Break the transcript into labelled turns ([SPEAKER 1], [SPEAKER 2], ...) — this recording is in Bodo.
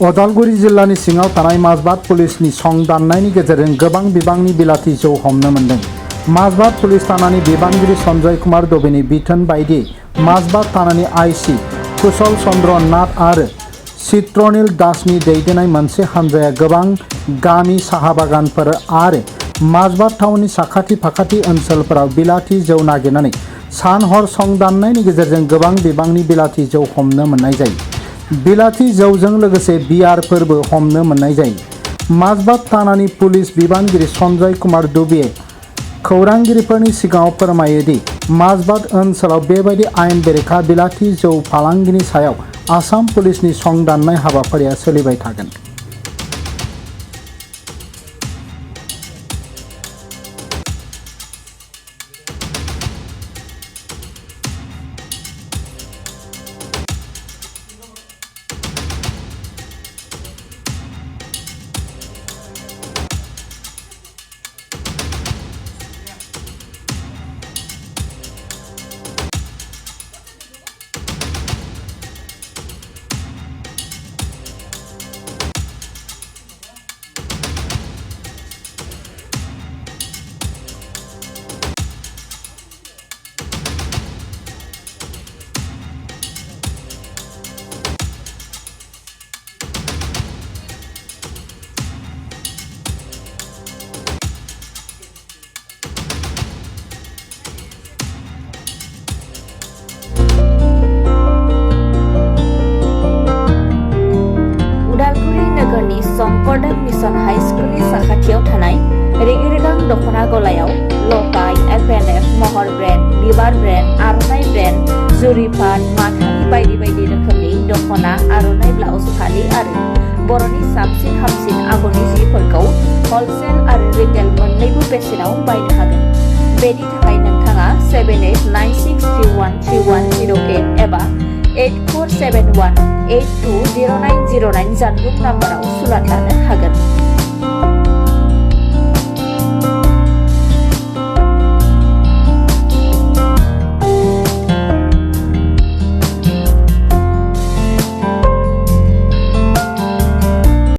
[SPEAKER 1] उदालगुरि जिल्लानि सिङाव थानाय माजबाद पुलिसनि सं दाननायनि गेजेरजों गोबां बिबांनि बिलाथि जौ हमनो मोन्दों। माजबाद पुलिस थानानि बिबानगिरि सन्जय कुमार दबेनि बिथोन बायदियै माजबाद थानानि आइसि कुशल चन्द्र नाथ आरो चित्रनिल दासनि दैदेननाय मोनसे हानजाया गोबां गामि, साहा बागानफोर आरो माजबाद टाउननि साखाथि फाखाथि ओनसोलफोराव बिलाथि जौ नागिरनानै सान-हर सं दाननायनि गेजेरजों गोबां बिबांनि बिलाथि जौ हमनो मोननाय जायो। बिलाथि जौजों लोगोसे बियारफोरबो हमनो मोननाय जायो। माजबाद थानानि पुलिस बिबानगिरि सन्जय कुमार दुबेआ खौरांगिरिफोरनि सिगाङाव फोरमायो दि माजबाद ओनसोलाव बेबायदि आयेन बेरेखा बिलाथि जौ फालांगिनि सायाव आसाम पुलिसनि सं दाननाय हाबाफारिया सोलिबाय थागोन।
[SPEAKER 2] शंकरदेव मिशन हाई स्कुलनि साखाथियाव थानाय रेगे-रेगां दख'ना गलायाव लफाय, FNF, महर ब्रेन्ड, बिबार ब्रेन्ड, आर'नाइ ब्रेन्ड, जुरि पाट, माथानि बायदि बायदि रोखोमनि दख'ना, आर'नाइ ब्लाउस, फालि आरो बर'नि साबसिन हामसिन आगरनि जिफोरखौ हलसेल आरो रिटेल मोन्नैबो बेसेनाव बायनो हागोन। बेनि थाखाय नोंथाङा 7896313108 एबा 8471820909 जानबुं नाम्बाराव सुलाद लानो हागोन।